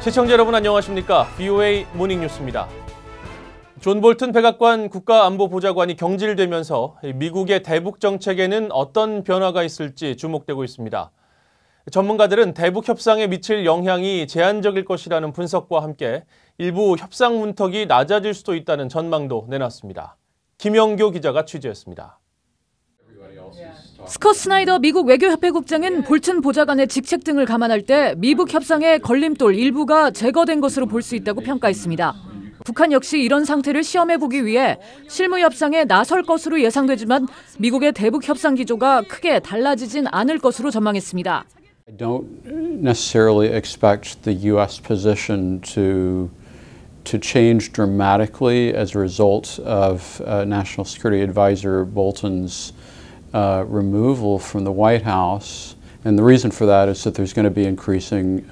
시청자 여러분 안녕하십니까? VOA 모닝뉴스입니다. 존 볼튼 백악관 국가안보보좌관이 경질되면서 미국의 대북 정책에는 어떤 변화가 있을지 주목되고 있습니다. 전문가들은 대북 협상에 미칠 영향이 제한적일 것이라는 분석과 함께 일부 협상 문턱이 낮아질 수도 있다는 전망도 내놨습니다. 김영교 기자가 취재했습니다. 스콧 스나이더 미국 외교협회 국장은 볼튼 보좌관의 직책 등을 감안할 때 미북 협상의 걸림돌 일부가 제거된 것으로 볼 수 있다고 평가했습니다. 북한 역시 이런 상태를 시험해보기 위해 실무 협상에 나설 것으로 예상되지만 미국의 대북 협상 기조가 크게 달라지진 않을 것으로 전망했습니다. I don't necessarily expect the U.S. position to change dramatically as a result of National Security Advisor Bolton's removal from the White House. And the reason for that is that there's going to be increasing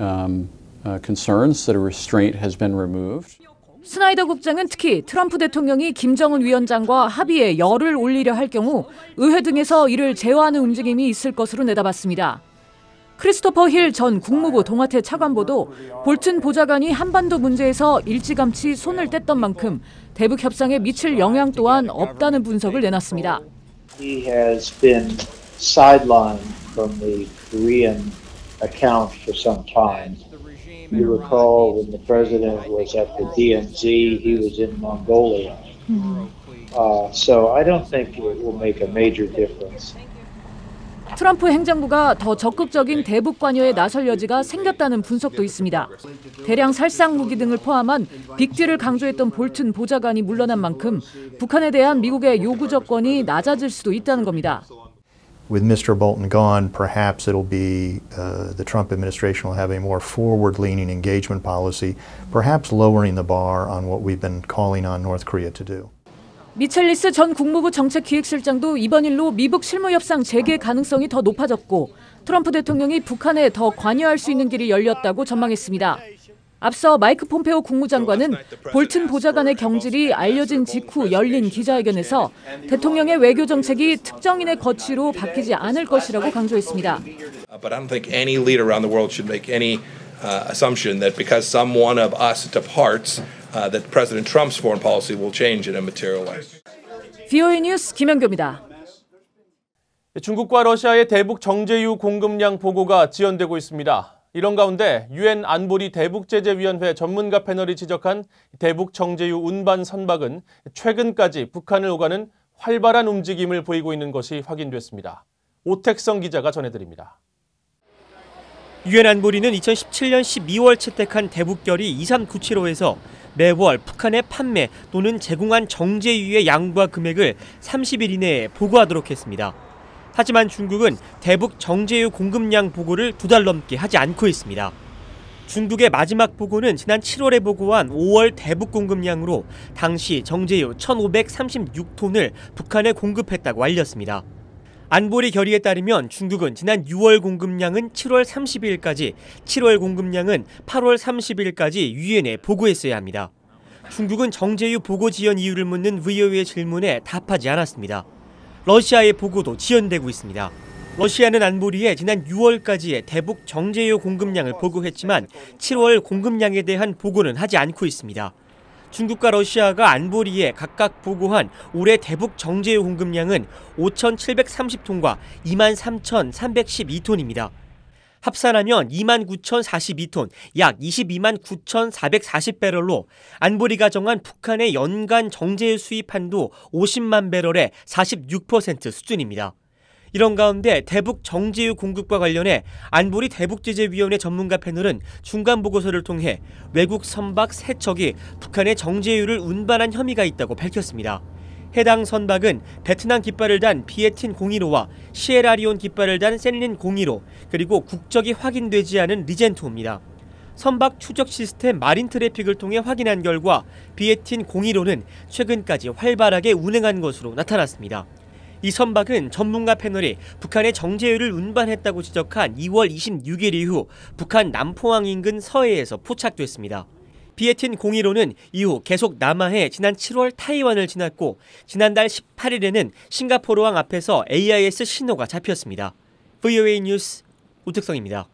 concerns that a restraint has been removed. 스나이더 국장은 특히 트럼프 대통령이 김정은 위원장과 합의에 열을 올리려 할 경우 의회 등에서 이를 제어하는 움직임이 있을 것으로 내다봤습니다. 크리스토퍼 힐 전 국무부 동아태 차관보도 볼튼 보좌관이 한반도 문제에서 일찌감치 손을 뗐던 만큼 대북 협상에 미칠 영향 또한 없다는 분석을 내놨습니다. He has been sidelined from the Korean account for some time. You recall when the president was at the DMZ, he was in Mongolia. So I don't think it will make a major difference. 트럼프 행정부가 더 적극적인 대북 관여에 나설 여지가 생겼다는 분석도 있습니다. 대량 살상 무기 등을 포함한 빅딜을 강조했던 볼튼 보좌관이 물러난 만큼 북한에 대한 미국의 요구 조건이 낮아질 수도 있다는 겁니다. With Mr. Bolton gone, perhaps it'll be the Trump administration will have a more forward-leaning engagement policy, perhaps lowering the bar on what we've been calling on North Korea to do. 미첼리스 전 국무부 정책기획실장도 이번 일로 미북 실무협상 재개 가능성이 더 높아졌고 트럼프 대통령이 북한에 더 관여할 수 있는 길이 열렸다고 전망했습니다. 앞서 마이크 폼페오 국무장관은 볼튼 보좌관의 경질이 알려진 직후 열린 기자회견에서 대통령의 외교 정책이 특정인의 거취로 바뀌지 않을 것이라고 강조했습니다. But I don't think any leader around the world should make any assumption that because some one of us departs, that President Trump's foreign policy will change in a material way. VOA 뉴스 김영교입니다. 중국과 러시아의 대북 정제유 공급량 보고가 지연되고 있습니다. 이런 가운데 유엔 안보리 대북제재위원회 전문가 패널이 지적한 대북 정제유 운반 선박은 최근까지 북한을 오가는 활발한 움직임을 보이고 있는 것이 확인됐습니다. 오택성 기자가 전해드립니다. 유엔 안보리는 2017년 12월 채택한 대북결의 2397호에서 매월 북한의 판매 또는 제공한 정제유의 양과 금액을 30일 이내에 보고하도록 했습니다. 하지만 중국은 대북 정제유 공급량 보고를 2달 넘게 하지 않고 있습니다. 중국의 마지막 보고는 지난 7월에 보고한 5월 대북 공급량으로 당시 정제유 1,536톤을 북한에 공급했다고 알렸습니다. 안보리 결의에 따르면 중국은 지난 6월 공급량은 7월 30일까지, 7월 공급량은 8월 30일까지 유엔에 보고했어야 합니다. 중국은 정제유 보고 지연 이유를 묻는 VOA의 질문에 답하지 않았습니다. 러시아의 보고도 지연되고 있습니다. 러시아는 안보리에 지난 6월까지의 대북 정제유 공급량을 보고했지만 7월 공급량에 대한 보고는 하지 않고 있습니다. 중국과 러시아가 안보리에 각각 보고한 올해 대북 정제유 공급량은 5,730톤과 23,312톤입니다. 합산하면 29,042톤, 약 229,440배럴로 안보리가 정한 북한의 연간 정제유 수입 한도 50만 배럴의 46% 수준입니다. 이런 가운데 대북 정제유 공급과 관련해 안보리 대북제재위원회 전문가 패널은 중간 보고서를 통해 외국 선박 3척이 북한의 정제유를 운반한 혐의가 있다고 밝혔습니다. 해당 선박은 베트남 깃발을 단 비에틴 015와 시에라리온 깃발을 단 셀린 015, 그리고 국적이 확인되지 않은 리젠토입니다. 선박 추적 시스템 마린 트래픽을 통해 확인한 결과 비에틴 015는 최근까지 활발하게 운행한 것으로 나타났습니다. 이 선박은 전문가 패널이 북한의 정제유를 운반했다고 지적한 2월 26일 이후 북한 남포항 인근 서해에서 포착됐습니다. 비에틴 015는 이후 계속 남하해 지난 7월 타이완을 지났고 지난달 18일에는 싱가포르항 앞에서 AIS 신호가 잡혔습니다. VOA 뉴스 오택성입니다.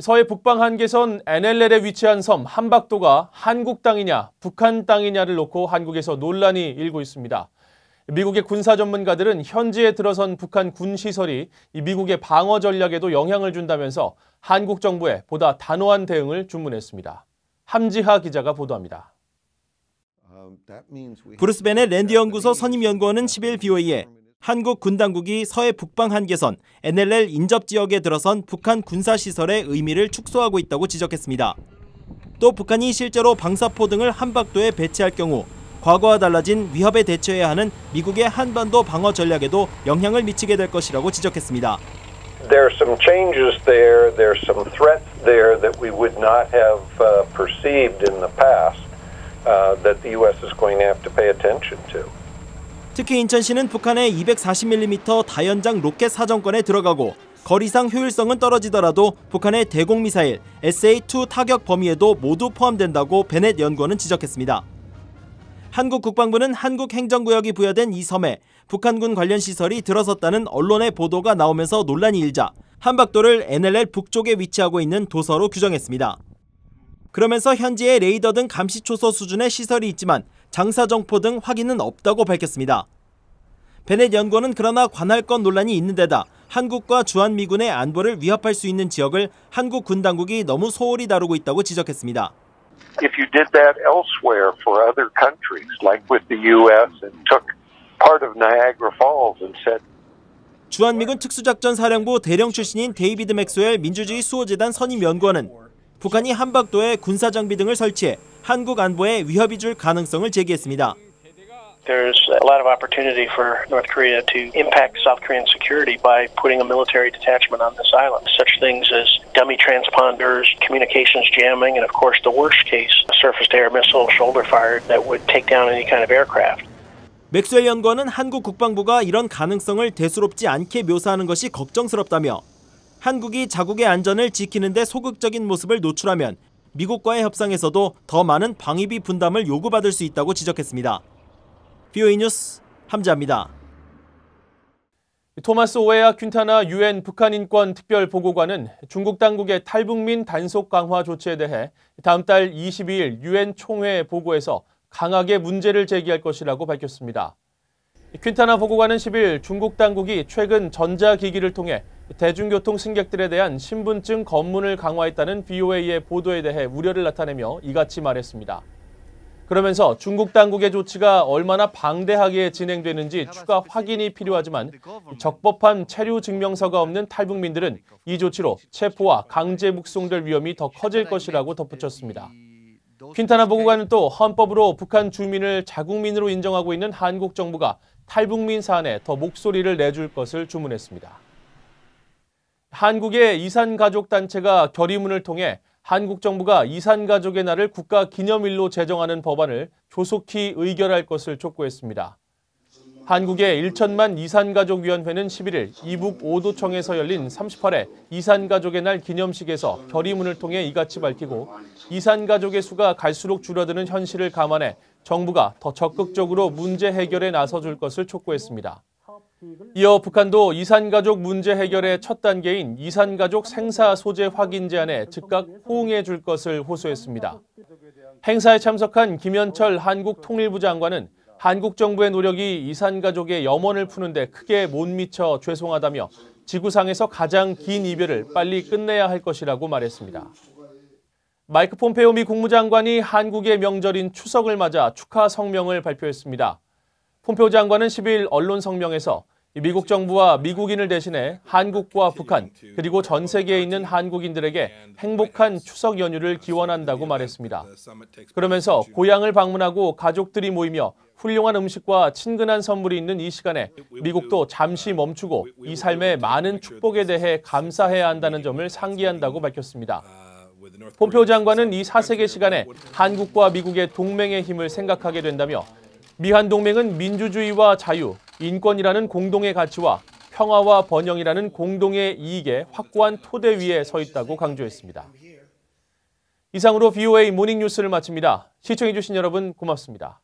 서해 북방 한계선 NLL에 위치한 섬 함박도가 한국 땅이냐 북한 땅이냐를 놓고 한국에서 논란이 일고 있습니다. 미국의 군사 전문가들은 현지에 들어선 북한 군 시설이 미국의 방어 전략에도 영향을 준다면서 한국 정부에 보다 단호한 대응을 주문했습니다. 함지하 기자가 보도합니다. 브루스 베넷 랜드 연구소 선임 연구원은 10일 BOA에 한국 군 당국이 서해 북방 한계선 NLL 인접 지역에 들어선 북한 군사 시설의 의미를 축소하고 있다고 지적했습니다. 또 북한이 실제로 방사포 등을 함박도에 배치할 경우 과거와 달라진 위협에 대처해야 하는 미국의 한반도 방어 전략에도 영향을 미치게 될 것이라고 지적했습니다. There are some changes there. There are some threats there that we would not have perceived in the past that the U.S. is going to have to pay attention to. 특히 인천시는 북한의 240mm 다연장 로켓 사정권에 들어가고 거리상 효율성은 떨어지더라도 북한의 대공미사일 SA-2 타격 범위에도 모두 포함된다고 베넷 연구원은 지적했습니다. 한국 국방부는 한국 행정구역이 부여된 이 섬에 북한군 관련 시설이 들어섰다는 언론의 보도가 나오면서 논란이 일자 함박도를 NLL 북쪽에 위치하고 있는 도서로 규정했습니다. 그러면서 현지에 레이더 등 감시 초소 수준의 시설이 있지만 장사정포 등 확인은 없다고 밝혔습니다. 베넷 연구원은 그러나 관할권 논란이 있는 데다 한국과 주한미군의 안보를 위협할 수 있는 지역을 한국 군 당국이 너무 소홀히 다루고 있다고 지적했습니다. If you did that elsewhere for other countries, like with the U.S. and took part of Niagara Falls and said 주한미군 특수작전사령부 대령 출신인 데이비드 맥스웰 민주주의 수호재단 선임 연구원은 북한이 함박도에 군사장비 등을 설치해 한국 안보에 위협이 줄 가능성을 제기했습니다. There's a lot of opportunity for North Korea to impact South Korean security by putting a military detachment on this island. Such things as dummy transponders, communications jamming, and of course the worst case, a surface-to-air missile shoulder-fired that would take down any kind of aircraft. 맥스웰 연구원은 한국 국방부가 이런 가능성을 대수롭지 않게 묘사하는 것이 걱정스럽다며 한국이 자국의 안전을 지키는 데 소극적인 모습을 노출하면 미국과의 협상에서도 더 많은 방위비 분담을 요구받을 수 있다고 지적했습니다. BOA 뉴스 함지아입니다. 토마스 오에아 퀸타나 UN 북한 인권 특별 보고관은 중국 당국의 탈북민 단속 강화 조치에 대해 다음 달 22일 UN 총회 보고에서 강하게 문제를 제기할 것이라고 밝혔습니다. 퀸타나 보고관은 10일 중국 당국이 최근 전자기기를 통해 대중교통 승객들에 대한 신분증 검문을 강화했다는 BOA의 보도에 대해 우려를 나타내며 이같이 말했습니다. 그러면서 중국 당국의 조치가 얼마나 방대하게 진행되는지 추가 확인이 필요하지만 적법한 체류 증명서가 없는 탈북민들은 이 조치로 체포와 강제 묵송될 위험이 더 커질 것이라고 덧붙였습니다. 퀸타나 보고관은 또 헌법으로 북한 주민을 자국민으로 인정하고 있는 한국 정부가 탈북민 사안에 더 목소리를 내줄 것을 주문했습니다. 한국의 이산가족단체가 결의문을 통해 한국 정부가 이산가족의 날을 국가기념일로 제정하는 법안을 조속히 의결할 것을 촉구했습니다. 한국의 1천만 이산가족위원회는 11일 이북 오도청에서 열린 38회 이산가족의 날 기념식에서 결의문을 통해 이같이 밝히고 이산가족의 수가 갈수록 줄어드는 현실을 감안해 정부가 더 적극적으로 문제 해결에 나서줄 것을 촉구했습니다. 이어 북한도 이산가족 문제 해결의 첫 단계인 이산가족 생사 소재 확인 제안에 즉각 호응해 줄 것을 호소했습니다. 행사에 참석한 김현철 한국통일부 장관은 한국 정부의 노력이 이산가족의 염원을 푸는데 크게 못 미쳐 죄송하다며 지구상에서 가장 긴 이별을 빨리 끝내야 할 것이라고 말했습니다. 마이크 폼페오 미 국무장관이 한국의 명절인 추석을 맞아 축하 성명을 발표했습니다. 폼페오 장관은 10일 언론 성명에서 미국 정부와 미국인을 대신해 한국과 북한 그리고 전 세계에 있는 한국인들에게 행복한 추석 연휴를 기원한다고 말했습니다. 그러면서 고향을 방문하고 가족들이 모이며 훌륭한 음식과 친근한 선물이 있는 이 시간에 미국도 잠시 멈추고 이 삶의 많은 축복에 대해 감사해야 한다는 점을 상기한다고 밝혔습니다. 폼페오 장관은 이 사색의 시간에 한국과 미국의 동맹의 힘을 생각하게 된다며 미한 동맹은 민주주의와 자유, 인권이라는 공동의 가치와 평화와 번영이라는 공동의 이익의 확고한 토대 위에 서 있다고 강조했습니다. 이상으로 BOA 모닝뉴스를 마칩니다. 시청해주신 여러분 고맙습니다.